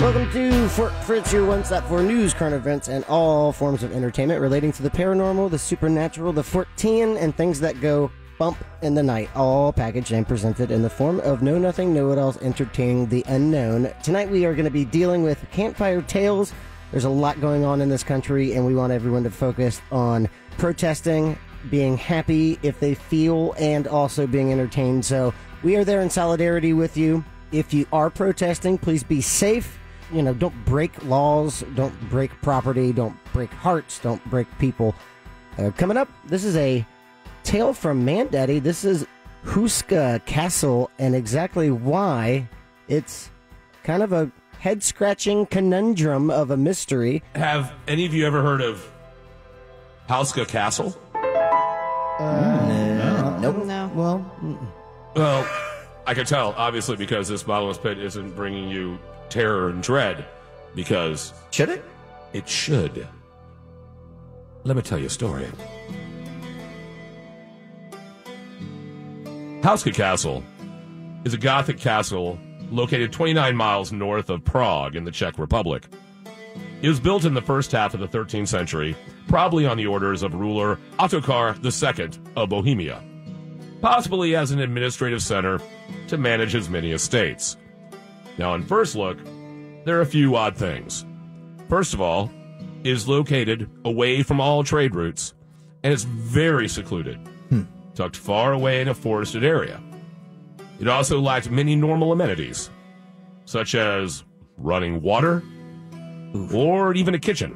Welcome to Fritz, your one stop for news, current events, and all forms of entertainment relating to the paranormal, the supernatural, the Fortean, and things that go bump in the night, all packaged and presented in the form of know-nothing, know-it-alls entertaining the unknown. Tonight we are going to be dealing with campfire tales. There's a lot going on in this country, and we want everyone to focus on protesting, being happy if they feel, and also being entertained. So we are there in solidarity with you. If you are protesting, please be safe. You know, don't break laws, don't break property, don't break hearts, don't break people. Coming up, this is a tale from Mandaddy. This is Hauska Castle, and exactly why it's kind of a head-scratching conundrum of a mystery. Have any of you ever heard of Hauska Castle? Nope. No. Well, I can tell, obviously, because this bottomless pit isn't bringing you terror and dread, because... Should it? It should. Let me tell you a story. Hauska Castle is a Gothic castle located 29 miles north of Prague in the Czech Republic. It was built in the first half of the 13th century, probably on the orders of ruler Ottokar II of Bohemia, possibly as an administrative center to manage his many estates. Now, on first look, there are a few odd things. First of all, it is located away from all trade routes, and it's very secluded, tucked far away in a forested area. It also lacked many normal amenities, such as running water or even a kitchen.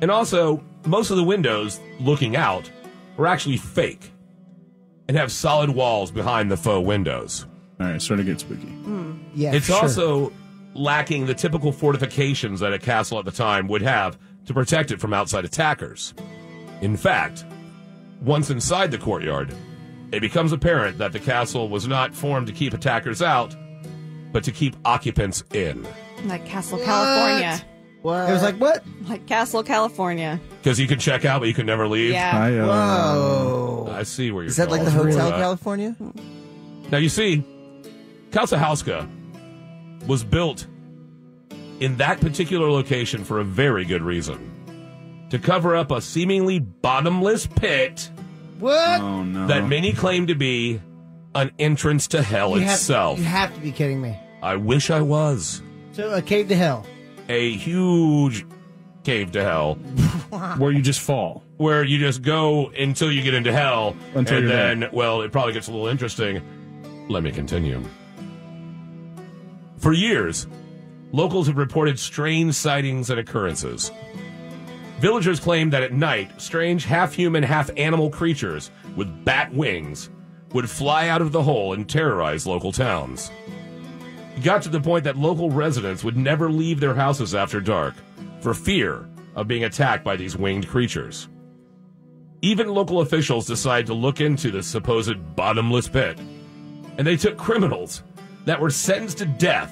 And also, most of the windows looking out were actually fake and have solid walls behind the faux windows. All right, starting to get spooky. Yeah, It's sure. also lacking the typical fortifications that a castle at the time would have to protect it from outside attackers. In fact, once inside the courtyard, it becomes apparent that the castle was not formed to keep attackers out, but to keep occupants in. Like Castle, California. What? It was like, what? Like Castle, California. Because you could check out, but you could never leave. Yeah. Whoa. I see where you're Is that like the going with Hotel that. California? Now, you see, Casa Hauska was built in that particular location for a very good reason. To cover up a seemingly bottomless pit What? Oh, no. that many claim to be an entrance to hell itself. You have to be kidding me. I wish I was. So, a cave to hell. A huge cave to hell Where you just fall. where you just go until you get into hell. Until and you're then, there. well, it probably gets a little interesting. Let me continue. For years, locals have reported strange sightings and occurrences. Villagers claim that at night, strange half-human, half-animal creatures with bat wings would fly out of the hole and terrorize local towns. It got to the point that local residents would never leave their houses after dark for fear of being attacked by these winged creatures. Even local officials decided to look into this supposed bottomless pit, and they took criminals that were sentenced to death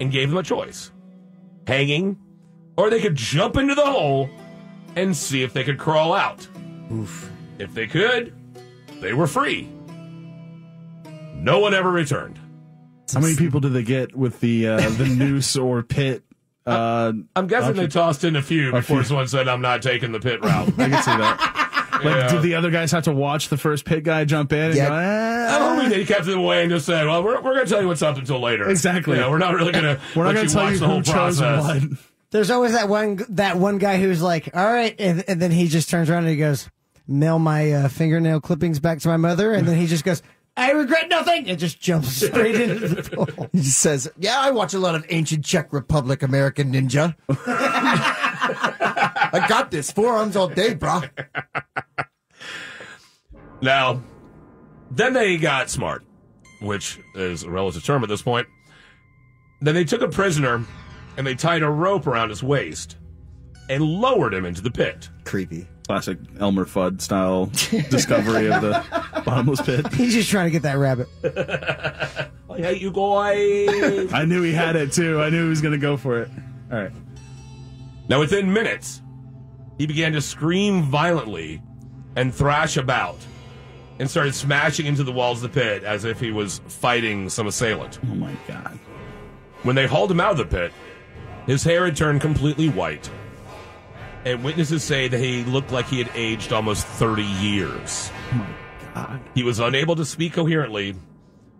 and gave them a choice: hanging, or they could jump into the hole and see if they could crawl out. Oof. If they could, they were free. No one ever returned. How many people did they get with the noose or pit? I'm guessing they tossed in a few before someone said, I'm not taking the pit route. I can see that. Like, Yeah. did the other guys have to watch the first pit guy jump in? And Yeah. go, I don't think they kept them away and just said, well, we're going to tell you what's up until later. Exactly. You know, we're not really going to We're not let going you to tell watch you the whole who chose process. what. There's always that one guy who's like, all right, and then he just turns around and he goes, mail my fingernail clippings back to my mother, and then he just goes, I regret nothing, and just jumps straight into the pool. He just says, yeah, I watch a lot of ancient Czech Republic American Ninja. I got this. Forearms all day, bro. Now, then they got smart, which is a relative term at this point. Then they took a prisoner and they tied a rope around his waist and lowered him into the pit. Creepy. Classic Elmer Fudd style discovery of the bottomless pit. He's just trying to get that rabbit. I hate you guys. I knew he had it too. I knew he was going to go for it. All right. Now, within minutes, he began to scream violently and thrash about and started smashing into the walls of the pit as if he was fighting some assailant. Oh my God. When they hauled him out of the pit, his hair had turned completely white, and witnesses say that he looked like he had aged almost 30 years. Oh my God. He was unable to speak coherently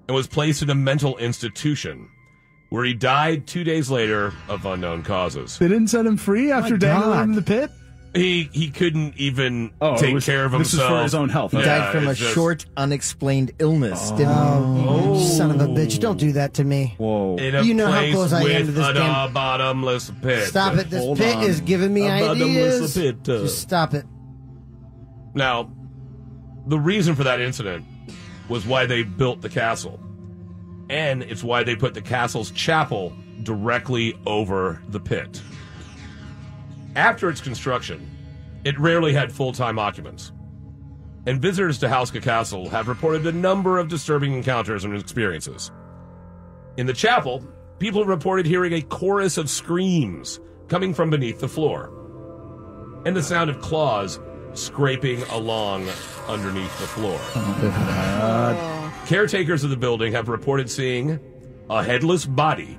and was placed in a mental institution, where he died 2 days later of unknown causes. They didn't set him free after dangling him in the pit? He couldn't even take care of himself. This is for his own health. He died from a short, unexplained illness, didn't he? Son of a bitch, don't do that to me. Whoa. In a You know how place close I am to with this a damn- bottomless pit. Stop it. This Hold pit on. is giving me A bottomless ideas. pit. Just stop it. Now, the reason for that incident was why they built the castle. And it's why they put the castle's chapel directly over the pit. After its construction, it rarely had full-time occupants. And visitors to Hauska Castle have reported a number of disturbing encounters and experiences. In the chapel, people have reported hearing a chorus of screams coming from beneath the floor, and the sound of claws scraping along underneath the floor. Caretakers of the building have reported seeing a headless body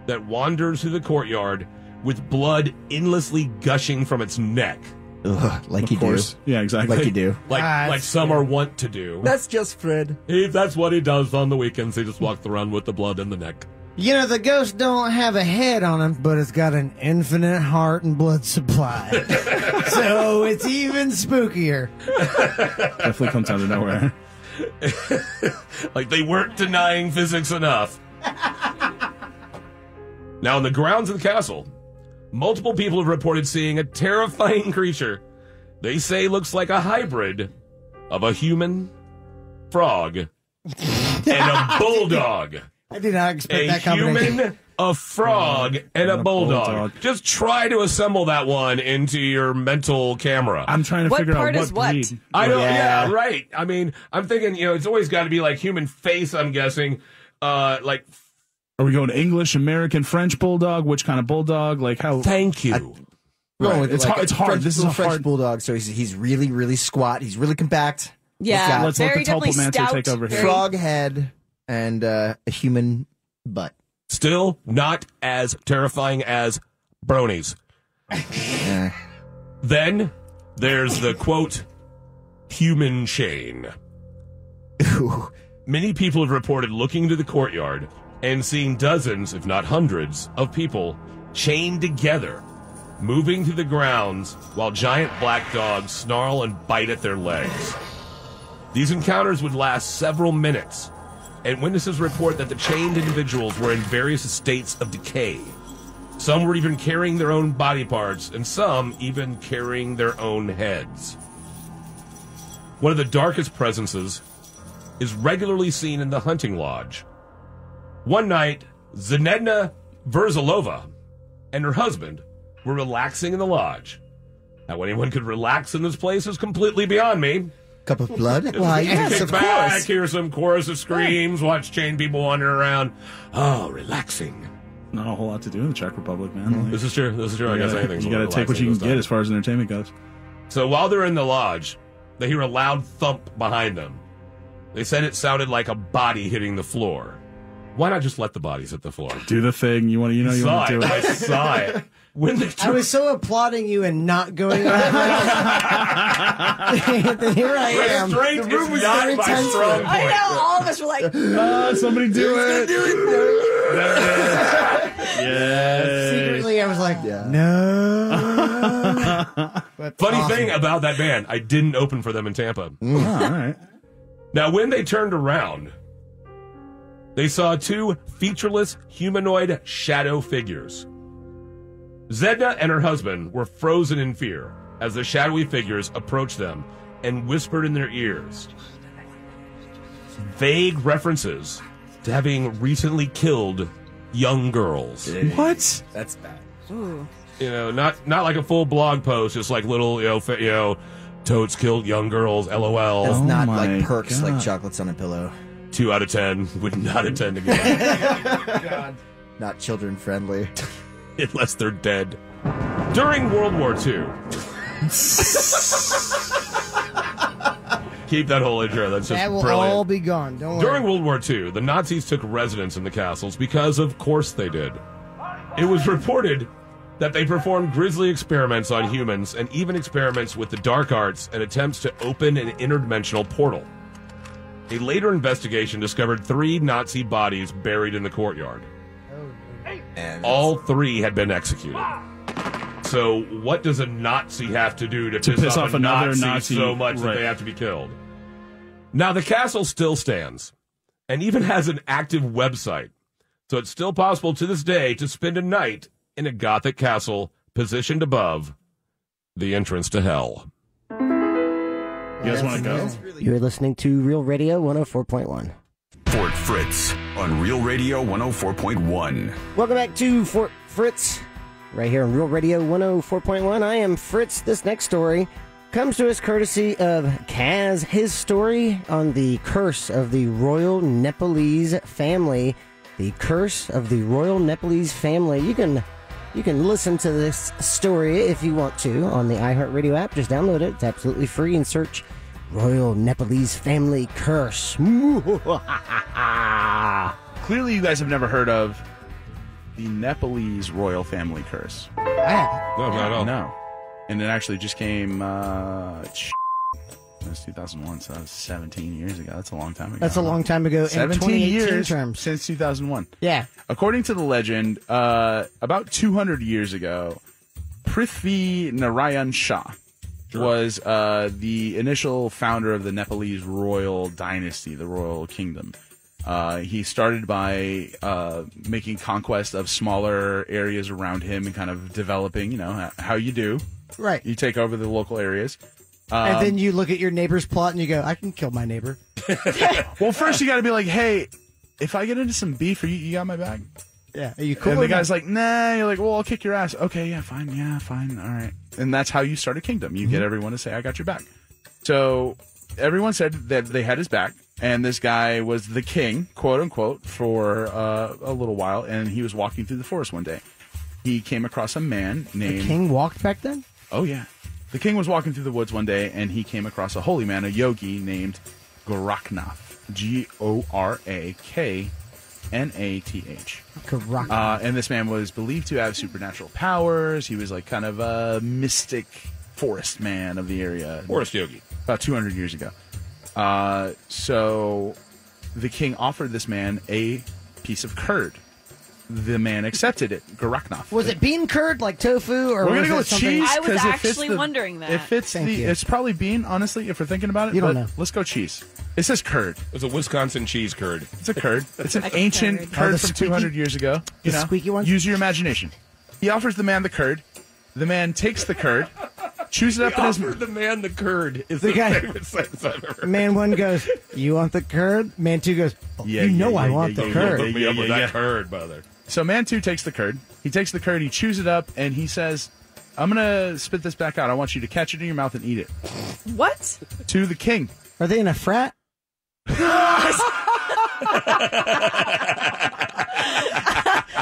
that wanders through the courtyard with blood endlessly gushing from its neck. Ugh, like you do. Yeah, exactly. Like you do. Like some are wont to do. That's just Fred. That's what he does on the weekends. He just walks around with the blood in the neck. You know, the ghost don't have a head on him, but it's got an infinite heart and blood supply. So it's even spookier. Definitely comes out of nowhere. Like they weren't denying physics enough. Now, on the grounds of the castle, multiple people have reported seeing a terrifying creature they say looks like a hybrid of a human, frog, and a bulldog. I did not expect A that combination. human, a frog, and a bulldog. bulldog. Just try to assemble that one into your mental camera. I'm trying to What figure part out is what what? breed. I don't. Yeah. Yeah, right. I mean, I'm thinking. It's always got to be like human face. I'm guessing. Like, Are we going to English, American, French bulldog? Which kind of bulldog? Like how? thank you. Going with It's like hard- it's a hard. French, This is little a French hard- bulldog, so he's really, really squat. He's really compact. Yeah, Let's let very the definitely Tulpamancer stout. take over here. Frog head and a human butt. Still not as terrifying as bronies. Eh. Then there's the quote human chain. Ooh. Many people have reported looking into the courtyard and seeing dozens, if not hundreds, of people chained together, moving through the grounds while giant black dogs snarl and bite at their legs. These encounters would last several minutes, and witnesses report that the chained individuals were in various states of decay. Some were even carrying their own body parts, and some even carrying their own heads. One of the darkest presences is regularly seen in the hunting lodge. One night, Zenedna Verzalova and her husband were relaxing in the lodge. How anyone could relax in this place is completely beyond me. Cup of blood? Why, yes, Kick of back, course. hear some chorus of screams, watch chained people wandering around. Oh, relaxing. Not a whole lot to do in the Czech Republic, man. Like, This is true. This is true. I guess anything's you got to take what you can get as far as entertainment goes. So while they're in the lodge, they hear a loud thump behind them. They said it sounded like a body hitting the floor. Why not just let the bodies hit the floor? Do the thing you want. You saw want to it. do I it. saw it. When they I was so applauding you and not going on. Then here I am. Restraint The room is was not very my tense. strong point. I know, all of us were like, Somebody do it. There it is. Yay. Secretly, I was like, Yeah. no. But Funny awesome. thing about that band, I didn't open for them in Tampa. Oh, all right. Now, when they turned around, they saw two featureless humanoid shadow figures. Zedna and her husband were frozen in fear as the shadowy figures approached them and whispered in their ears vague references to having recently killed young girls. What? That's bad. ooh. Not like a full blog post, just like little, totes killed young girls, LOL. That's not my like perks, God. like chocolates on a pillow. 2 out of 10 would not attend again. Not children friendly. Unless they're dead. During World War II, Keep that whole intro. That's just That will brilliant. all be gone. Don't worry. During World War II, the Nazis took residence in the castles because, of course, they did. It was reported that they performed grisly experiments on humans and even experiments with the dark arts and attempts to open an interdimensional portal. A later investigation discovered 3 Nazi bodies buried in the courtyard. And All 3 had been executed. So what does a Nazi have to do to piss off another Nazi Nazi, so much that right. they have to be killed? Now, the castle still stands and even has an active website. So it's still possible to this day to spend a night in a Gothic castle positioned above the entrance to hell. You guys want to go? You're listening to Real Radio 104.1. Fort Fritz on Real Radio 104.1. Welcome back to Fort Fritz, right here on Real Radio 104.1. I am Fritz. This next story comes to us courtesy of Kaz. His story on the curse of the Royal Nepalese family. The curse of the Royal Nepalese family. You can listen to this story if you want to on the iHeartRadio app. Just download it. It's absolutely free and search Royal Nepalese family curse. Clearly, you guys have never heard of the Nepalese royal family curse. I have. No, not at all. No. And it actually just came, it was 2001, so that was 17 years ago. That's a long time ago. That's a long time ago in 17 2018 years terms. since 2001. Yeah. According to the legend, about 200 years ago, Prithvi Narayan Shah was the initial founder of the Nepalese royal dynasty, the royal kingdom. He started by making conquest of smaller areas around him and kind of developing, how you do. Right. You take over the local areas. And then you look at your neighbor's plot and you go, I can kill my neighbor. Well, first you got to be like, hey, if I get into some beef, you got my back? Yeah. Are you cool? And the or guy's not? like, nah. You're like, well, I'll kick your ass. Okay, yeah, fine, all right. And that's how you start a kingdom. You get everyone to say, I got your back. So everyone said that they had his back, and this guy was the king, quote unquote, for a little while, and he was walking through the forest one day. He came across a man named... The king walked back then? Oh, yeah. The king was walking through the woods one day, and he came across a holy man, a yogi named Goraknath. Goraknath. Goraknath. And this man was believed to have supernatural powers. He was like kind of a mystic forest man of the area. Forest yogi. About 200 years ago. So the king offered this man a piece of curd. The man accepted it. Goraknath. Was it bean curd like tofu? Or We're was gonna go it with something? cheese. I was 'cause it fits actually wondering that. It fits Thank you. It's probably bean, honestly, if we're thinking about it. You don't but know. Let's go cheese. It says curd. It's a Wisconsin cheese curd. It's a curd. It's an Like a ancient curd. curd the from squeaky- 200 years ago. You the know, squeaky one? Use your imagination. He offers the man the curd. The man takes the curd, chews it up in his... Offered the man the curd is The the guy- favorite sentence I've ever heard. Man one goes, you want the curd? Man two goes, oh, Yeah, you know yeah, I yeah, want yeah, the yeah, curd. Hook me up with yeah. that curd, brother. So man 2 takes the curd. He takes the curd, he chews it up, and he says, I'm going to spit this back out. I want you to catch it in your mouth and eat it. What? To the king. Are they in a frat?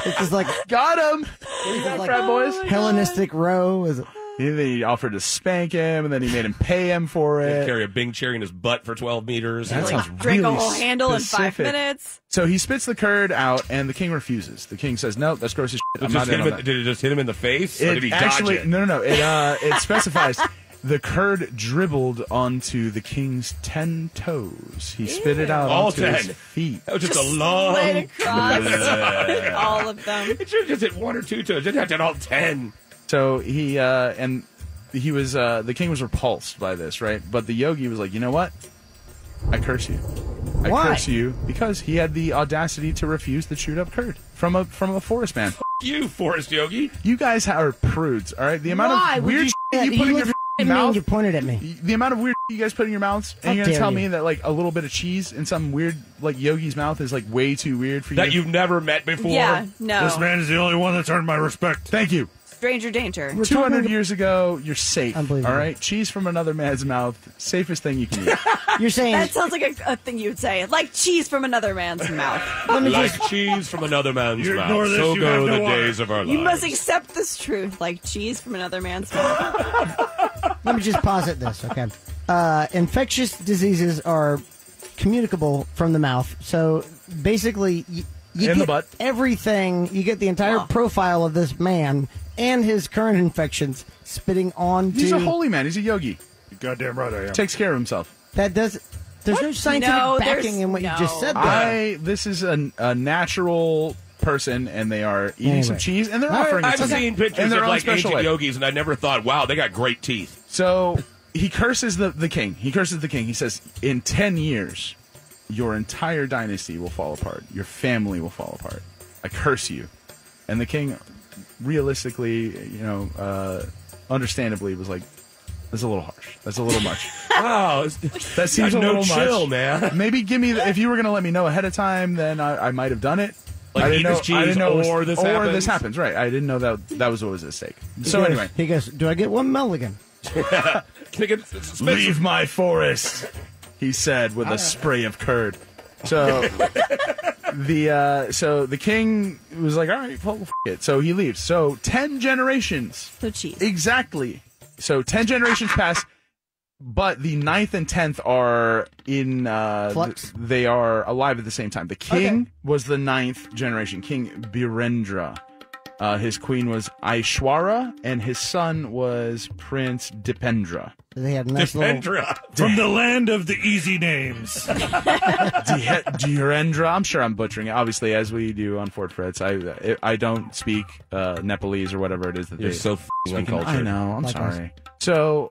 This is like Got him! like Frat boys. Hellenistic row. Is it? He offered to spank him, and then he made him pay him for it. Carry a Bing cherry in his butt for 12 meters. That Like, sounds Drink really a whole handle in 5 specific. minutes? So he spits the curd out, and the king refuses. The king says, no, that's gross as shit. I'm not in on that. Did it just hit him in the face? Or did he actually, dodge it? no. It specifies the curd dribbled onto the king's 10 toes. He spit it out All onto 10. his feet. That was just, Just a long... slid across all of them. It should have just hit 1 or 2 toes. It didn't have to hit all 10. So he was the king was repulsed by this, right? But the yogi was like, you know what? I curse you. I Why? curse you because he had the audacity to refuse the chewed up curd from a forest man. You, forest yogi. You guys are prudes, all right? The amount Why of would weird you shit you do put that? in You your looked at me and mouth. you pointed at me. The amount of weird shit you guys put in your mouths, and How you're gonna dare tell you. me that like a little bit of cheese in some weird like yogi's mouth is like way too weird for you. That you've never met before. Yeah, no. man is the only one that's earned my respect. Thank you. Stranger danger. 200 years ago, you're safe. Unbelievable. All right, cheese from another man's mouth, safest thing you can eat. You're saying That sounds like a thing you would say. Like cheese from another man's mouth. let me Like just cheese from another man's You mouth. ignore this, So you go have the no honor. days of our lives. You must accept this truth. Like cheese from another man's mouth. let me just posit this, okay? infectious diseases are communicable from the mouth. So basically, you In get the butt. everything. You get the entire profile of this man and his current infections spitting onto. He's a holy man. He's a yogi. You're goddamn right I am. Takes care of himself. That does. There's no scientific No, backing there's- in what you just said. no. There. This is a natural person, and they are eating Anyway. some cheese, and they're offering it I've to him seen pictures in their of own like special ancient way. yogis, and I never thought, wow, they got great teeth. So he curses the king. He curses the king. He says, in 10 years, your entire dynasty will fall apart. Your family will fall apart. I curse you. And the king, realistically, understandably, was like, that's a little harsh. That's a little much. Wow, That seems a no little chill, much. man. Maybe give me, if you were going to let me know ahead of time, then I might have done it. Like, I eat didn't know, this cheese, I didn't know or this happens. this happens, right. I didn't know that was what was at stake. So He goes- anyway. he goes, "Do I get one mulligan?" Can I get Leave my forest, he said with a spray of curd. So the king was like, all right, well, f it. So he leaves. So 10 generations. So cheese. Exactly. So 10 generations pass, but the 9th and 10th are in Flux? they are alive at the same time. The king was the 9th generation, King Birendra. His queen was Aishwara, and his son was Prince Dipendra. They had a nice little. Dipendra. From the land of the easy names. Dhirendra. I'm sure I'm butchering it. Obviously, as we do on Fort Fritz, I don't speak Nepalese or whatever it is that You're they so f***ing speak. uncultured. I know. I'm Likewise. sorry. So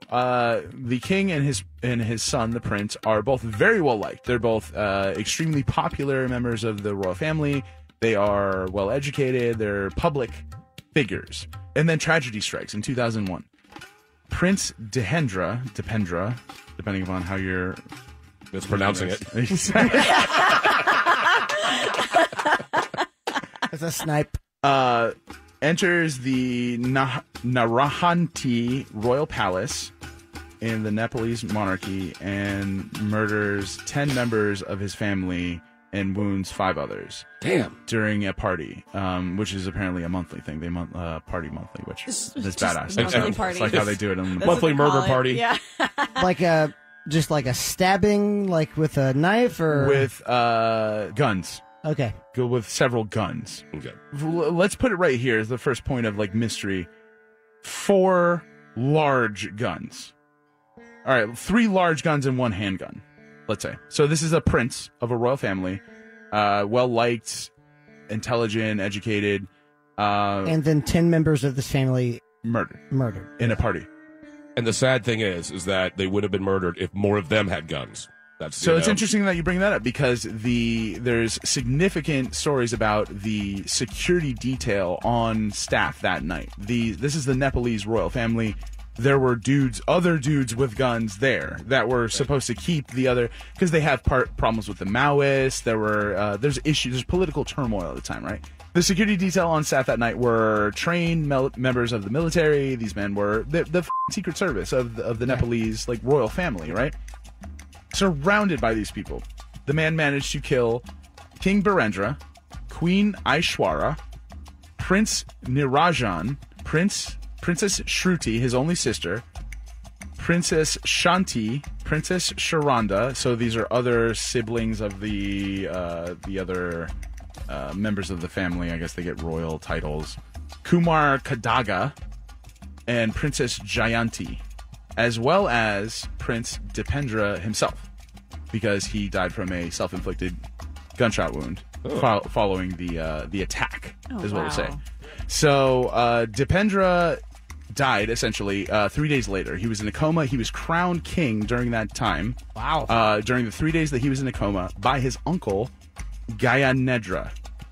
the king and his son, the prince, are both very well liked. They're both extremely popular members of the royal family. They are well educated. They're public figures. And then tragedy strikes in 2001. Prince Dipendra, depending upon how you're Mispronouncing it. It's a snipe. enters the Narahanti royal palace in the Nepalese monarchy and murders 10 members of his family and wounds 5 others. Damn. During a party, which is apparently a monthly thing. They party monthly, which is badass. monthly It's party. like how they do it in the Monthly That's what murder they call party. it. Yeah. Like a stabbing, like with a knife or with guns. Okay. Go with several guns. Okay. Let's put it right here as the first point of like mystery. 4 large guns. All right, 3 large guns and 1 handgun, let's say. So this is a prince of a royal family, well-liked, intelligent, educated. And then 10 members of this family Murdered in a party. And the sad thing is that they would have been murdered if more of them had guns. That's So it's interesting that you bring that up because there's significant stories about the security detail on staff that night. This is the Nepalese royal family. There were other dudes with guns there that were supposed to keep the other, because they have problems with the Maoists. There's issues, there's political turmoil at the time, right? The security detail on staff that night were trained members of the military. These men were the Secret Service of the Nepalese royal family, right? Surrounded by these people, the man managed to kill King Birendra, Queen Aishwara, Prince Nirajan, Princess Shruti, his only sister, Princess Shanti, Princess Sharanda. So these are other siblings of the other members of the family. I guess they get royal titles. Kumar Kadaga and Princess Jayanti, as well as Prince Dipendra himself, because he died from a self-inflicted gunshot wound following the attack, is what we'll say. So Dipendra died, essentially, 3 days later. He was in a coma. He was crowned king during that time. Wow. During the 3 days that he was in a coma by his uncle, Gayanedra.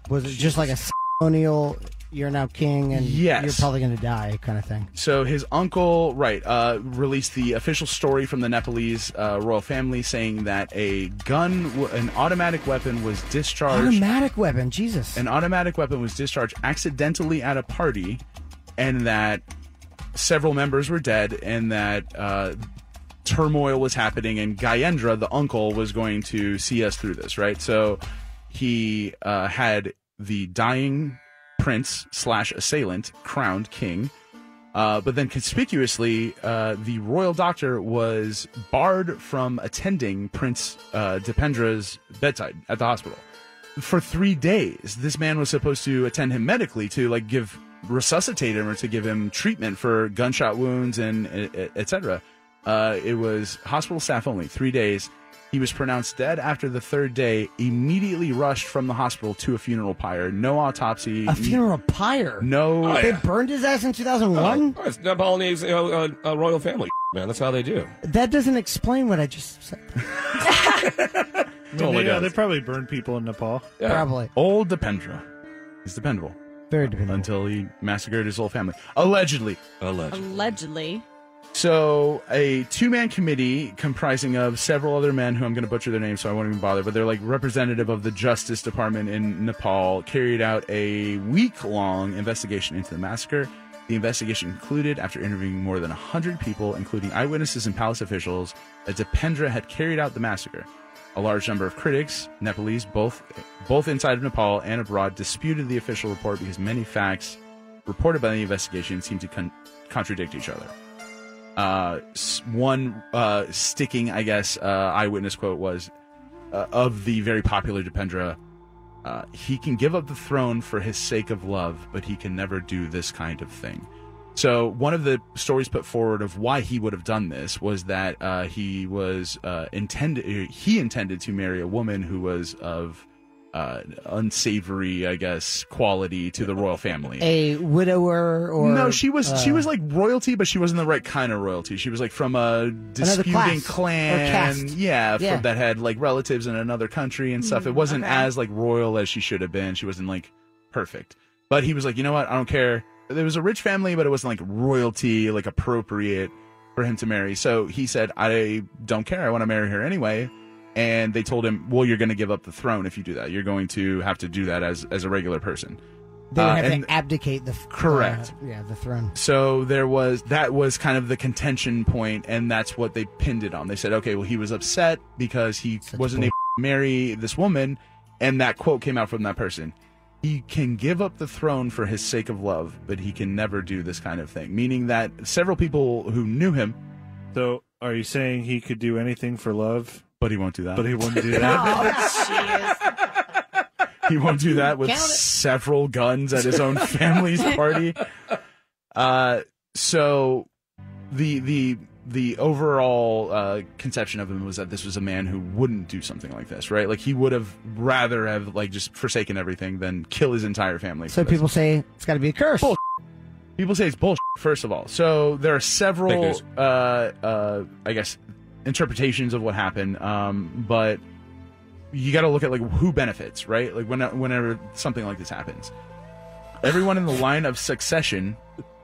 Was it just like a ceremonial, you're now king and Yes. you're probably going to die kind of thing? So his uncle, released the official story from the Nepalese royal family saying that an automatic weapon was discharged. Automatic weapon, Jesus. An automatic weapon was discharged accidentally at a party, and that several members were dead, and that turmoil was happening, and Gayendra, the uncle, was going to see us through this, right? So he had the dying prince / assailant crowned king. But then conspicuously, the royal doctor was barred from attending Prince Dipendra's bedside at the hospital for 3 days. This man was supposed to attend him medically to resuscitate him or to give him treatment for gunshot wounds and etc. It was hospital staff only, 3 days. He was pronounced dead after the third day, immediately rushed from the hospital to a funeral pyre. No autopsy. A funeral pyre? No. They burned his ass in 2001? Oh, it's Nepalese royal family, man. That's how they do. That doesn't explain what I just said. They probably burned people in Nepal. Yeah. Probably. Old Dipendra. He's dependable. Very dependable. Until he massacred his whole family. Allegedly. Allegedly. So, a two-man committee comprising of several other men who I'm going to butcher their names, so I won't even bother, but they're like representative of the Justice Department in Nepal, carried out a week-long investigation into the massacre. The investigation concluded, after interviewing more than 100 people, including eyewitnesses and palace officials, that Dipendra had carried out the massacre. A large number of critics, Nepalese, both inside of Nepal and abroad, disputed the official report because many facts reported by the investigation seemed to contradict each other. One sticking, eyewitness quote was, of the very popular Dipendra, he can give up the throne for his sake of love, but he can never do this kind of thing. So one of the stories put forward of why he would have done this was that he intended to marry a woman who was of unsavory, quality to the royal family. A widower or... No, she was like royalty, but she wasn't the right kind of royalty. She was like from a disputing clan. Yeah, that had like relatives in another country and stuff. It wasn't as like royal as she should have been. She wasn't like perfect. But he was like, you know what? I don't care. There was a rich family, but it wasn't like royalty, like appropriate for him to marry. So he said, I don't care. I want to marry her anyway. And they told him, well, you're going to give up the throne if you do that. You're going to have to do that as a regular person. They would have to abdicate the correct. The throne. So that was kind of the contention point, and that's what they pinned it on. They said, okay, well, he was upset because he wasn't able to marry this woman, and that quote came out from that person. He can give up the throne for his sake of love, but he can never do this kind of thing. Meaning that several people who knew him. So, are you saying he could do anything for love? But he won't do that. But he won't do that. Oh, jeez. He won't do that with several guns at his own family's party. So the overall conception of him was that this was a man who wouldn't do something like this, right? Like he would have rather have like just forsaken everything than kill his entire family. So people say it's got to be a curse. Bullshit. People say it's bullshit, first of all. So there are several, interpretations of what happened, but you got to look at like who benefits, right? Like whenever something like this happens, everyone in the line of succession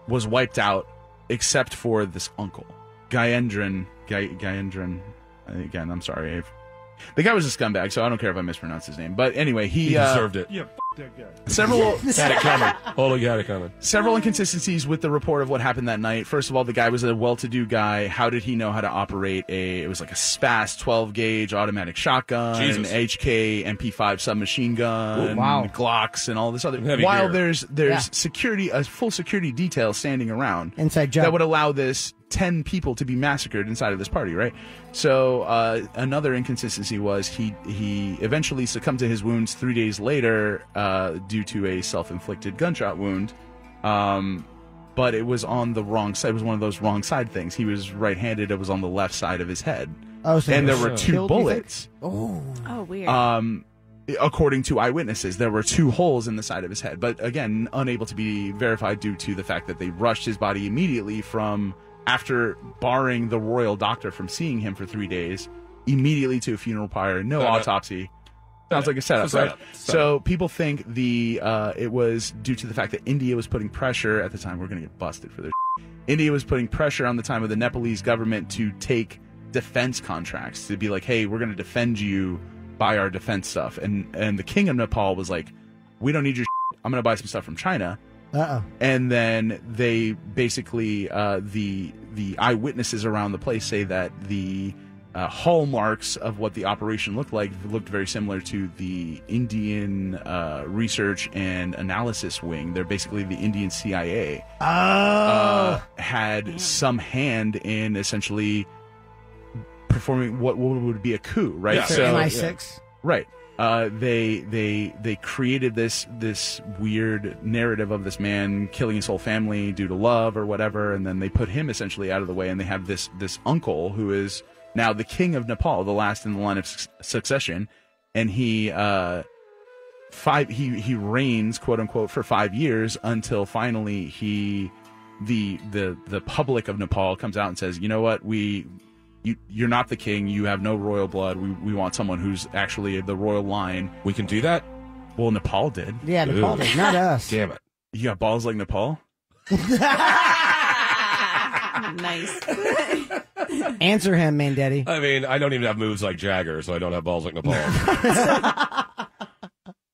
was wiped out except for this uncle, Gayendran. Again, I'm sorry. The guy was a scumbag, so I don't care if I mispronounce his name. But anyway, he deserved it. Yeah, that guy. Had it coming. Several inconsistencies with the report of what happened that night. First of all, the guy was a well-to-do guy. How did he know how to operate it was like a SPAS 12-gauge automatic shotgun, an HK MP5 submachine gun, Glocks, and all this other. While there's security, a full security detail standing around inside job that would allow this 10 people to be massacred inside of this party, right? So another inconsistency was he eventually succumbed to his wounds 3 days later due to a self-inflicted gunshot wound. But it was on the wrong side. It was one of those wrong side things. He was right-handed. It was on the left side of his head. Oh, so and there were two bullets. Oh, weird. According to eyewitnesses, there were 2 holes in the side of his head. But again, unable to be verified due to the fact that they rushed his body immediately from... After barring the royal doctor from seeing him for 3 days, immediately to a funeral pyre, no autopsy. Sounds like a setup, right? So people think it was due to the fact that India was putting pressure at the time. We're going to get busted for this. India was putting pressure on the time of the Nepalese government to take defense contracts, to be like, hey, we're going to defend you, buy our defense stuff. And the king of Nepal was like, we don't need your I'm going to buy some stuff from China. And then they basically the eyewitnesses around the place say that the hallmarks of what the operation looked like looked very similar to the Indian research and analysis wing. They're basically the Indian CIA. Had some hand in essentially performing what would be a coup, right? Yeah. So MI6. right. They created this weird narrative of this man killing his whole family due to love or whatever, and then they put him essentially out of the way, and they have this uncle who is now the king of Nepal, the last in the line of succession, and he reigns, quote unquote, for 5 years until finally the public of Nepal comes out and says, you know what, you're not the king, you have no royal blood, we want someone who's actually the royal line. We can do that? Well, Nepal did. Yeah, Nepal did, not us. Damn it. You got balls like Nepal? Nice. Answer him, man, daddy. I mean, I don't even have moves like Jagger, so I don't have balls like Nepal.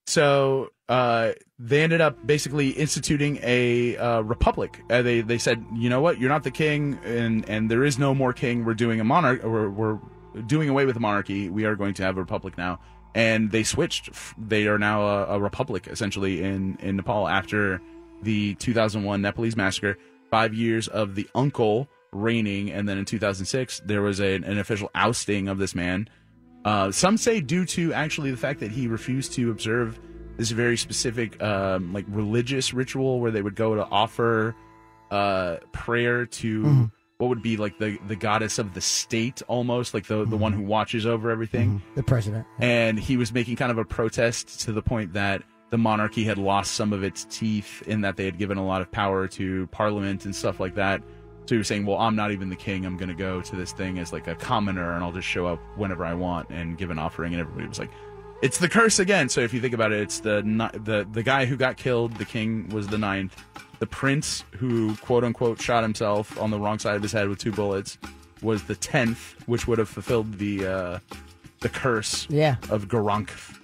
So they ended up basically instituting a republic. They said, you know what, you're not the king, and there is no more king. We're doing a monarch. We're doing away with the monarchy. We are going to have a republic now. And they switched. They are now a republic essentially in Nepal after the 2001 Nepalese massacre. 5 years of the uncle reigning, and then in 2006 there was an official ousting of this man. Some say due to actually the fact that he refused to observe this very specific like religious ritual where they would go to offer prayer to what would be like the goddess of the state, almost like the one who watches over everything, The president. and he was making kind of a protest to the point that the monarchy had lost some of its teeth in that they had given a lot of power to parliament and stuff like that. So he was saying, well, I'm not even the king. I'm going to go to this thing as like a commoner, and I'll just show up whenever I want and give an offering. And everybody was like, it's the curse again. So if you think about it, it's the guy who got killed, the king, was the 9th. The prince who, quote unquote, shot himself on the wrong side of his head with 2 bullets was the 10th, which would have fulfilled the curse of Garankh.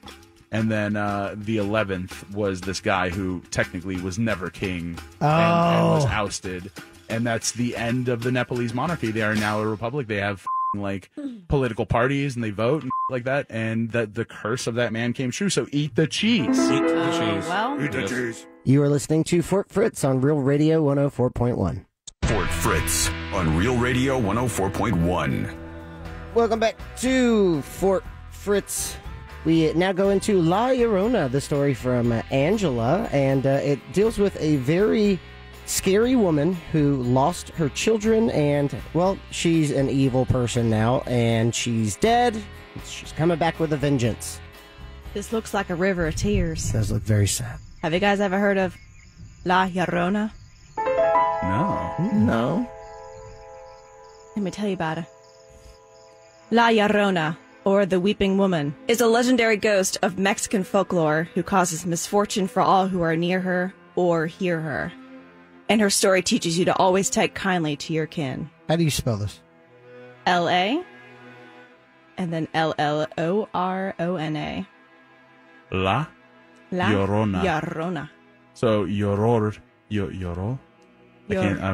And then the 11th was this guy who technically was never king and was ousted. And that's the end of the Nepalese monarchy. They are now a republic. They have like political parties and they vote and like that. And the curse of that man came true. So eat the cheese. Eat the cheese. Well, Eat the cheese. You are listening to Fort Fritz on Real Radio 104.1. Fort Fritz on Real Radio 104.1. Welcome back to Fort Fritz. We now go into La Llorona, the story from Angela, and it deals with a very scary woman who lost her children, and, well, she's an evil person now, and she's dead. She's coming back with a vengeance. this looks like a river of tears. Does look very sad. Have you guys ever heard of La Llorona? No. Let me tell you about her. La Llorona, or the Weeping Woman, is a legendary ghost of Mexican folklore who causes misfortune for all who are near her or hear her. And her story teaches you to always take kindly to your kin. How do you spell this? L-A, and then L-L-O-R-O-N-A. La La Llorona. Llorona. So lloror. I'm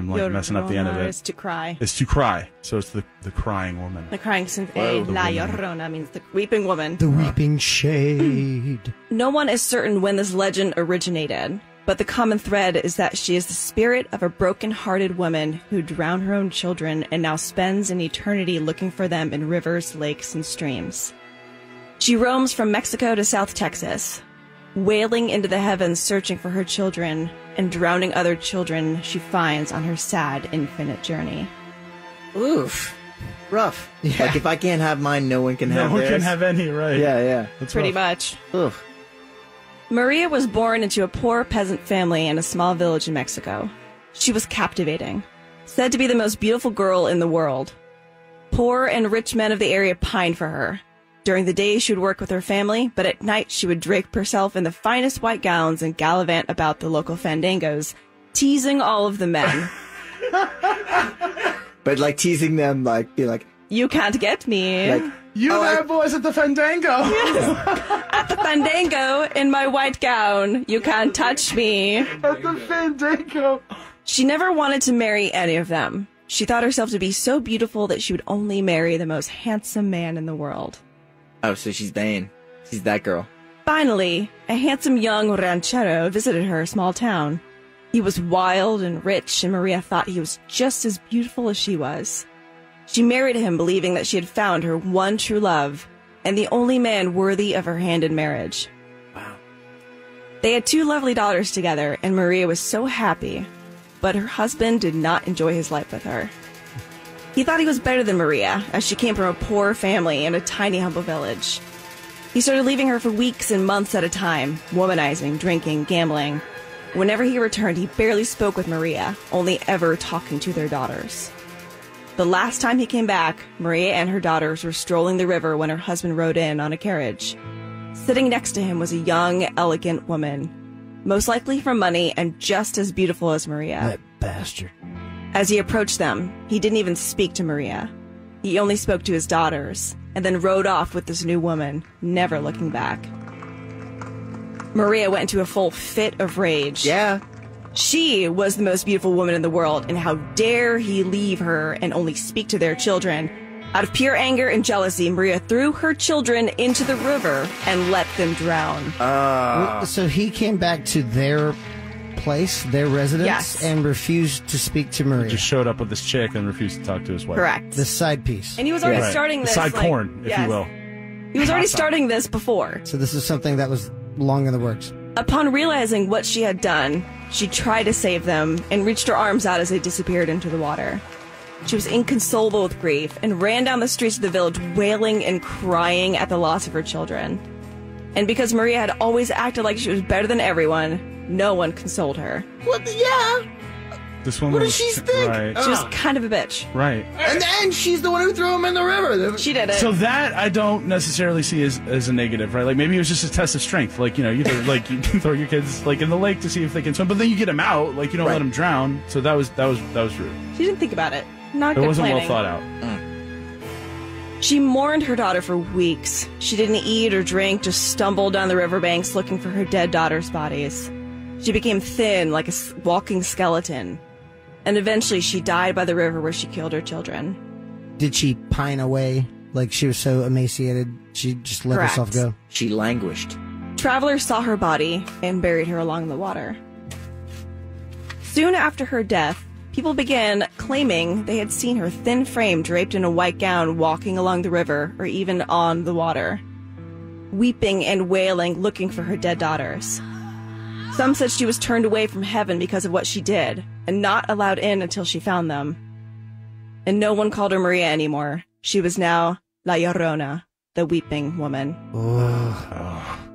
like messing up the end of Llorona it. is to cry. It's to cry. So it's the crying woman. The crying sympathy. La Llorona means the weeping woman. The weeping shade. No one is certain when this legend originated, but the common thread is that she is the spirit of a broken-hearted woman who drowned her own children and now spends an eternity looking for them in rivers, lakes, and streams. She roams from Mexico to South Texas, wailing into the heavens searching for her children and drowning other children she finds on her sad, infinite journey. Oof. Rough. Yeah. Like, if I can't have mine, no one can have No one theirs. can have any, right? Yeah. That's Pretty rough. much. Oof. Maria was born into a poor peasant family in a small village in Mexico. She was captivating, said to be the most beautiful girl in the world. Poor and rich men of the area pined for her. During the day, she would work with her family, but at night she would drape herself in the finest white gowns and gallivant about the local fandangos, teasing all of the men. But, like, teasing them, like, be like, You can't get me. like, You bad boys at the Fandango. At the fandango in my white gown. You can't touch me. At the Fandango. She never wanted to marry any of them. She thought herself to be so beautiful that she would only marry the most handsome man in the world. Oh, so she's vain. She's that girl. Finally, a handsome young ranchero visited her small town. He was wild and rich, and Maria thought he was just as beautiful as she was. She married him believing that she had found her one true love, and the only man worthy of her hand in marriage. Wow. They had 2 lovely daughters together, and Maria was so happy. But her husband did not enjoy his life with her. He thought he was better than Maria, as she came from a poor family in a tiny, humble village. He started leaving her for weeks and months at a time, womanizing, drinking, gambling. Whenever he returned, he barely spoke with Maria, only ever talking to their daughters. The last time he came back, Maria and her daughters were strolling the river when her husband rode in on a carriage. Sitting next to him was a young, elegant woman, most likely from money and just as beautiful as Maria. That bastard. As he approached them, he didn't even speak to Maria. He only spoke to his daughters, and then rode off with this new woman, never looking back. Maria went into a full fit of rage. Yeah. She was the most beautiful woman in the world, and how dare he leave her and only speak to their children. Out of pure anger and jealousy, Maria threw her children into the river and let them drown. So he came back to their place, their residence, Yes. and refused to speak to Maria. Just showed up with this chick and refused to talk to his wife. Correct. The side piece. And he was already Right. starting The this. side like- corn, if yes. you will. He was already starting this before. So this is something that was long in the works. Upon realizing what she had done, she tried to save them and reached her arms out as they disappeared into the water. She was inconsolable with grief and ran down the streets of the village wailing and crying at the loss of her children. And because Maria had always acted like she was better than everyone, no one consoled her. What? Yeah. This one What was, does she think? Right. She was kind of a bitch. Right. And then she's the one who threw him in the river. She did it. So that I don't necessarily see as a negative, right? Like maybe it was just a test of strength. Like, you know, you can throw your kids like in the lake to see if they can swim, but then you get them out, like you don't let them drown. So that was rude. She didn't think about it. Not It good wasn't planning. well thought out. She mourned her daughter for weeks. She didn't eat or drink, just stumbled down the riverbanks looking for her dead daughter's bodies. She became thin, like a walking skeleton. And eventually she died by the river where she killed her children. Did she pine away? Like she was so emaciated, she just let Correct. herself go? She languished. Travelers saw her body and buried her along the water. Soon after her death, people began claiming they had seen her thin frame draped in a white gown walking along the river or even on the water, weeping and wailing, looking for her dead daughters. Some said she was turned away from heaven because of what she did and not allowed in until she found them. And no one called her Maria anymore. She was now La Llorona, the weeping woman.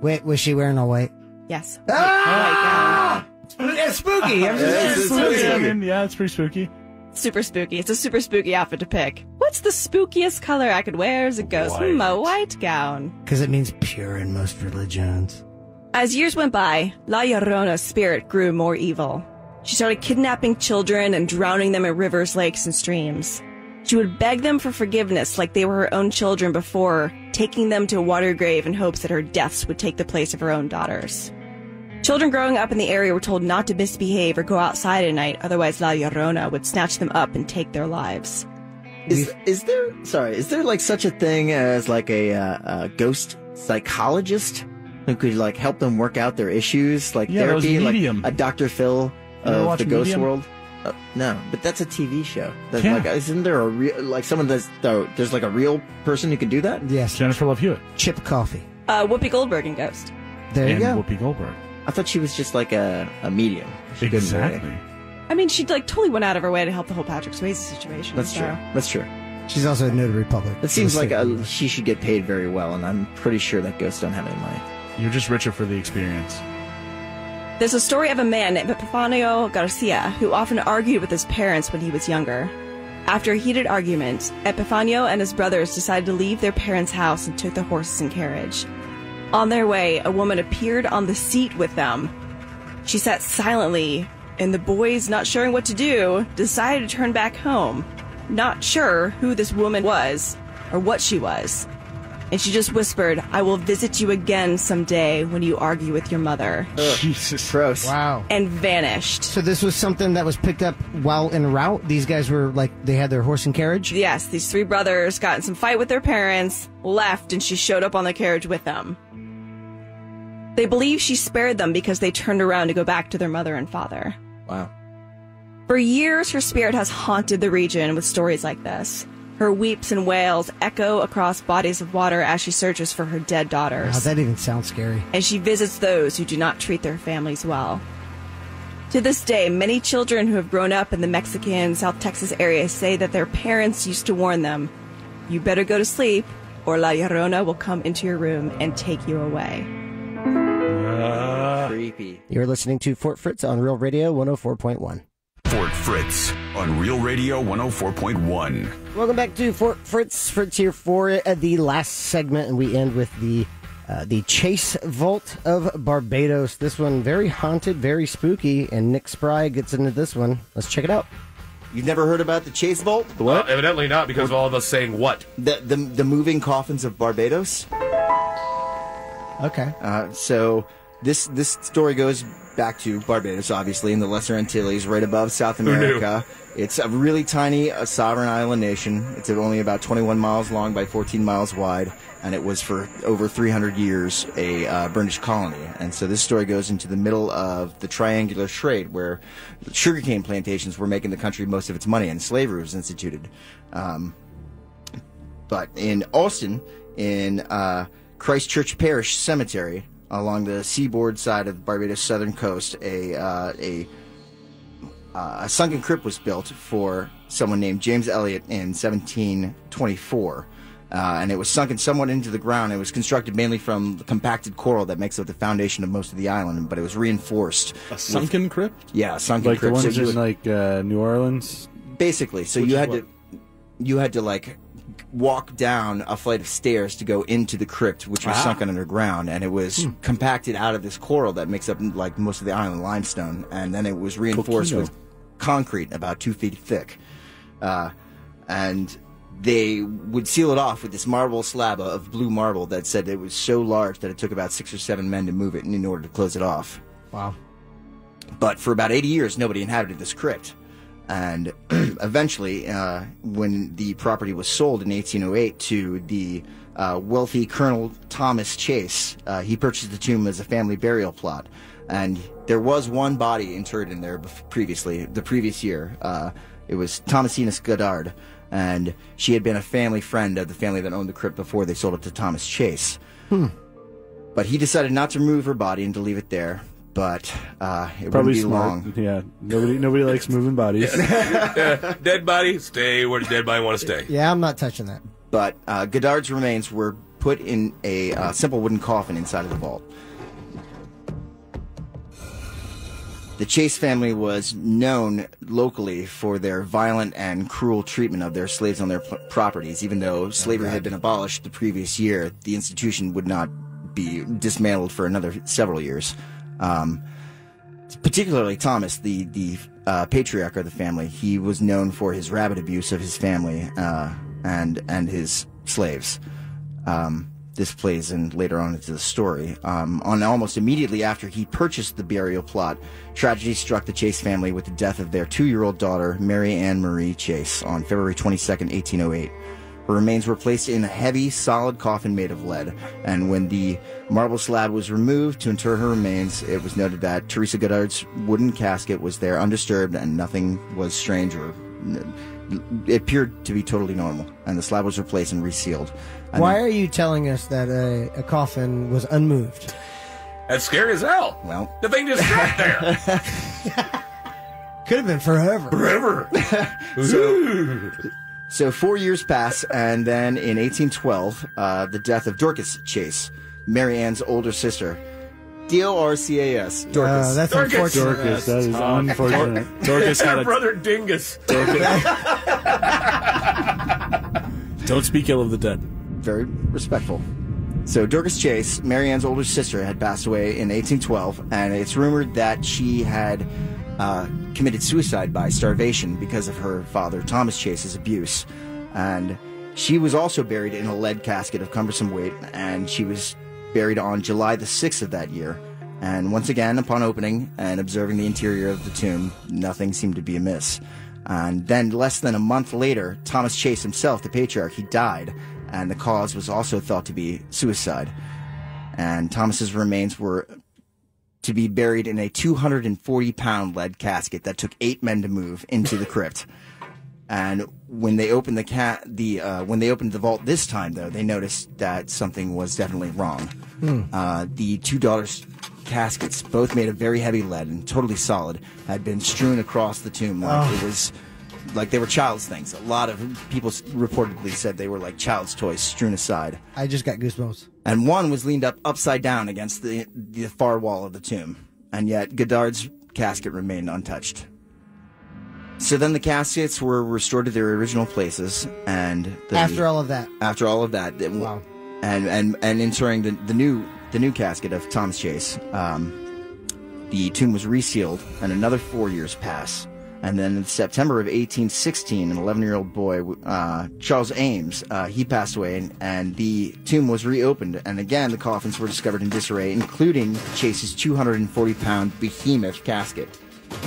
Wait, was she wearing all white? Yes. White gown. It's spooky. I'm just Yeah, it's pretty spooky. Super spooky. It's a super spooky outfit to pick. What's the spookiest color I could wear as a ghost? A white gown. Because it means pure in most religions. As years went by, La Llorona's spirit grew more evil. She started kidnapping children and drowning them in rivers, lakes, and streams. She would beg them for forgiveness like they were her own children before, taking them to a water grave in hopes that her deaths would take the place of her own daughters. Children growing up in the area were told not to misbehave or go outside at night, otherwise La Llorona would snatch them up and take their lives. Is there like such a thing as like a ghost psychologist who could like help them work out their issues, like therapy, like a Dr. Phil of the ghost Medium? world? No, but that's a TV show. That's Yeah. like, isn't there a real like someone that's there's like a real person who can do that? Yes. Jennifer Love Hewitt. Chip coffee. Whoopi Goldberg in Ghost. There you And go. Whoopi Goldberg. I thought she was just like a medium. She couldn't really- Exactly. I mean, she like totally went out of her way to help the whole Patrick Swayze situation. That's so. true. That's true. She's also a notary public. It seems like she should get paid very well, and I'm pretty sure that ghosts don't have any money. You're just richer for the experience. There's a story of a man named Epifanio Garcia who often argued with his parents when he was younger. After a heated argument, Epifanio and his brothers decided to leave their parents' house and took the horses and carriage. On their way, a woman appeared on the seat with them. She sat silently, and the boys, not sure what to do, decided to turn back home, not sure who this woman was or what she was. And she just whispered, "I will visit you again someday when you argue with your mother." Jesus. Gross. Wow. And vanished. So this was something that was picked up while en route? These guys were they had their horse and carriage? Yes, these 3 brothers got in some fight with their parents, left, and she showed up on the carriage with them. They believe she spared them because they turned around to go back to their mother and father. Wow. For years, her spirit has haunted the region with stories like this. Her weeps and wails echo across bodies of water as she searches for her dead daughters. Wow, that even sounds scary. And she visits those who do not treat their families well. To this day, many children who have grown up in the Mexican South Texas area say that their parents used to warn them, "You better go to sleep or La Llorona will come into your room and take you away." Creepy. You're listening to Fort Fritz on Real Radio 104.1. Fort Fritz on Real Radio 104.1. Welcome back to Fort Fritz. Fritz here for the last segment, and we end with the Chase Vault of Barbados. This one very haunted, very spooky, and Nick Spry gets into this one. Let's check it out. You've never heard about the Chase Vault? What? Evidently not, because of all of us saying what? The moving coffins of Barbados? Okay. So this story goes back to Barbados, obviously, in the Lesser Antilles, right above South America. It's a really tiny sovereign island nation. It's only about 21 miles long by 14 miles wide, and it was for over 300 years a British colony. And so this story goes into the middle of the triangular trade, where sugarcane plantations were making the country most of its money, and slavery was instituted. But in Austin, in Christchurch Parish Cemetery, along the seaboard side of Barbados' southern coast, a sunken crypt was built for someone named James Elliot in 1724. And it was sunken somewhat into the ground. It was constructed mainly from the compacted coral that makes up the foundation of most of the island, but it was reinforced. A sunken crypt? Yeah, a sunken Like crypt. the ones So you in would- New Orleans? Basically, so you had to like walk down a flight of stairs to go into the crypt, which was sunken underground, and it was compacted out of this coral that makes up like most of the island, limestone, and then it was reinforced with concrete about 2 feet thick, and they would seal it off with this marble slab of blue marble that said it was so large that it took about 6 or 7 men to move it in order to close it off. Wow. But for about 80 years, nobody inhabited this crypt. And eventually, when the property was sold in 1808 to the wealthy Colonel Thomas Chase, he purchased the tomb as a family burial plot. And there was one body interred in there the previous year. It was Thomasina Goddard, and she had been a family friend of the family that owned the crypt before they sold it to Thomas Chase. But he decided not to remove her body and to leave it there. But it Probably wouldn't be smart. long. Yeah, nobody likes moving bodies. Dead body, stay where the dead body want to stay. Yeah, I'm not touching that. But Goddard's remains were put in a simple wooden coffin inside of the vault. The Chase family was known locally for their violent and cruel treatment of their slaves on their properties. Even though slavery had been abolished the previous year, the institution would not be dismantled for another several years. Particularly Thomas, the patriarch of the family, he was known for his rabid abuse of his family and his slaves. This plays in later on into the story. On almost immediately after he purchased the burial plot, tragedy struck the Chase family with the death of their 2-year-old daughter, Mary Ann Marie Chase, on February 22nd, 1808. Her remains were placed in a heavy, solid coffin made of lead, and when the marble slab was removed to inter her remains, it was noted that Teresa Goddard's wooden casket was there undisturbed and nothing was strange or... It appeared to be totally normal, and the slab was replaced and resealed. And Why are you telling us that a coffin was unmoved? That's scary as hell. Well, The thing just sat there. Could have been forever. Forever. So 4 years pass, and then in 1812, the death of Dorcas Chase, Mary Ann's older sister. D-O-R-C-A-S. Dorcas. That's Dorcas. unfortunate. Dorcas, that is unfortunate. Dorcas had Her a... brother Dingus. Don't speak ill of the dead. Very respectful. So Dorcas Chase, Mary Ann's older sister, had passed away in 1812, and it's rumored that she had committed suicide by starvation because of her father, Thomas Chase's abuse. And She was also buried in a lead casket of cumbersome weight, and she was buried on July the 6th of that year. And once again, upon opening and observing the interior of the tomb, nothing seemed to be amiss. And then less than a month later, Thomas Chase himself, the patriarch, he died, and the cause was also thought to be suicide. And Thomas's remains were to be buried in a 240-pound lead casket that took 8 men to move into the crypt. And when they opened the vault this time, though, they noticed that something was definitely wrong. The two daughters' caskets, both made of very heavy lead and totally solid, had been strewn across the tomb like it was like they were child's things. A lot of people reportedly said they were like child's toys strewn aside. I just got goosebumps. And one was leaned up upside down against the far wall of the tomb, and yet Godard's casket remained untouched. So then the caskets were restored to their original places, and after all of that, wow. and entering the new casket of Thomas Chase, the tomb was resealed, and another 4 years pass. And then in September of 1816, an 11-year-old boy, Charles Ames, he passed away, and the tomb was reopened. And again, the coffins were discovered in disarray, including Chase's 240-pound behemoth casket,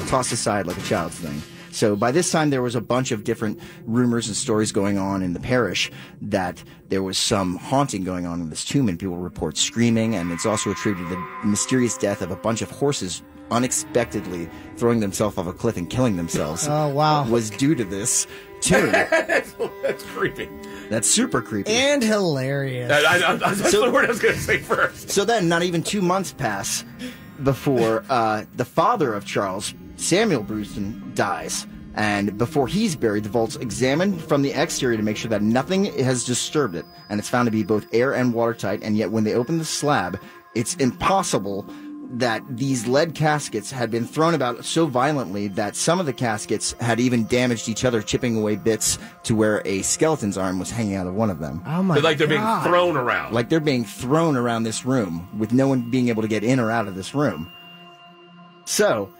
tossed aside like a child's thing. So by this time, there was a bunch of different rumors and stories going on in the parish that there was some haunting going on in this tomb, and people report screaming, and it's also attributed to the mysterious death of a bunch of horses unexpectedly throwing themselves off a cliff and killing themselves. Oh, wow. Was due to this tomb. That's creepy. That's super creepy. And hilarious. That's the word I was going to say first. So then, not even 2 months pass before the father of Charles, Samuel Brewston, dies. And before he's buried, the vault's examined from the exterior to make sure that nothing has disturbed it. And it's found to be both air and watertight. And yet when they open the slab, it's impossible that these lead caskets had been thrown about so violently that some of the caskets had even damaged each other, chipping away bits to where a skeleton's arm was hanging out of one of them. Oh my God. Like they're being thrown around. Like they're being thrown around this room with no one being able to get in or out of this room. So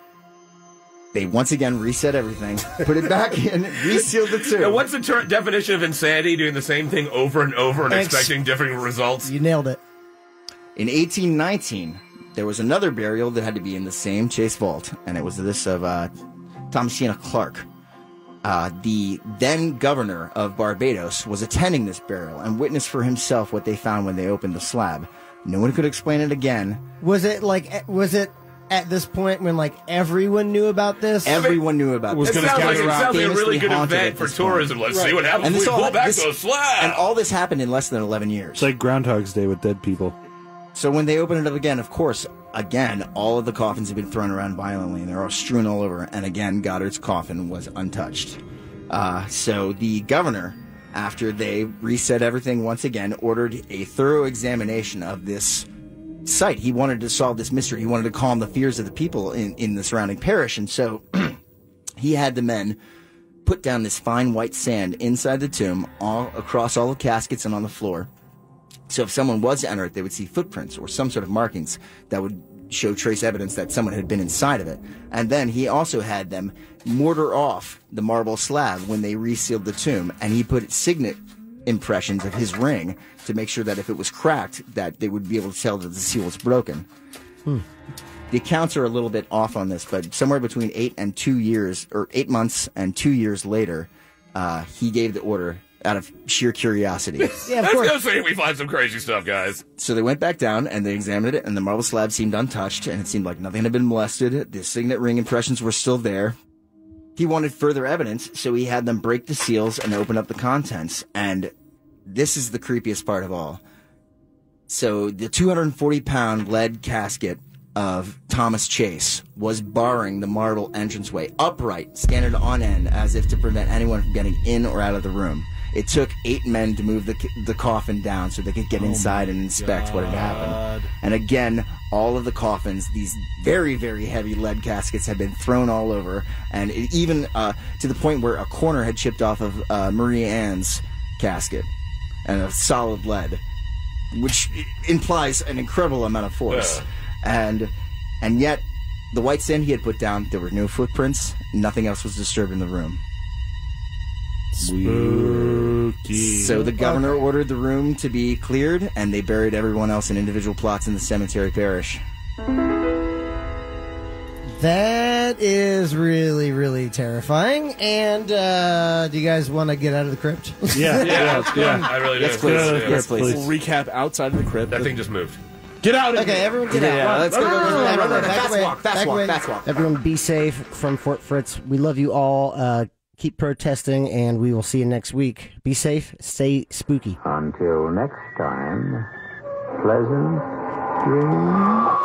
they once again reset everything, put it back in, resealed the tomb. Now, what's the definition of insanity? Doing the same thing over and over and expecting different results? You nailed it. In 1819, there was another burial that had to be in the same Chase vault, and it was this of Thomasina Clark. The then governor of Barbados was attending this burial and witnessed for himself what they found when they opened the slab. No one could explain it again. Was it at this point when like everyone knew about this? Everyone knew about this. It sounds like a really good event for tourism. Let's see what happens when we pull back those slabs. And all this happened in less than 11 years. It's like Groundhog's Day with dead people. So when they open it up again, of course, again, all of the coffins have been thrown around violently, and they're all strewn all over. And again, Godard's coffin was untouched. So the governor, after they reset everything once again, ordered a thorough examination of this site. He wanted to solve this mystery. He wanted to calm the fears of the people in the surrounding parish. And so he had the men put down this fine white sand inside the tomb, all across all the caskets and on the floor. So if someone was to enter it, they would see footprints or some sort of markings that would show trace evidence that someone had been inside of it. And then he also had them mortar off the marble slab when they resealed the tomb, and he put signet impressions of his ring to make sure that if it was cracked, that they would be able to tell that the seal was broken. The accounts are a little bit off on this, but somewhere between 8 months and 2 years later, he gave the order out of sheer curiosity. Yeah, of course. Let's go see if we find some crazy stuff, guys. So they went back down and they examined it, and the marble slab seemed untouched, and it seemed like nothing had been molested. The signet ring impressions were still there. He wanted further evidence, so he had them break the seals and open up the contents. And this is the creepiest part of all. So the 240-pound lead casket of Thomas Chase was barring the marble entranceway upright, standing on end, as if to prevent anyone from getting in or out of the room. It took 8 men to move the coffin down so they could get inside and inspect what had happened. And again, all of the coffins, these very, very heavy lead caskets, had been thrown all over, and it even to the point where a corner had chipped off of Marie Anne's casket, and a solid lead, which implies an incredible amount of force. And yet, the white sand he had put down, there were no footprints, nothing else was disturbed in the room. Spooky. Spooky. So the governor ordered the room to be cleared, and they buried everyone else in individual plots in the cemetery parish. That is really, really terrifying. And do you guys want to get out of the crypt? Yeah. I really do. Yes, please. Yes, please. We'll recap outside of the crypt. That thing just moved. Get out of Okay, here. everyone get Yeah, out. let's go. Fast walk. Everyone be safe from Fort Fritz. We love you all. Keep protesting, and we will see you next week. Be safe. Stay spooky. Until next time, pleasant dreams.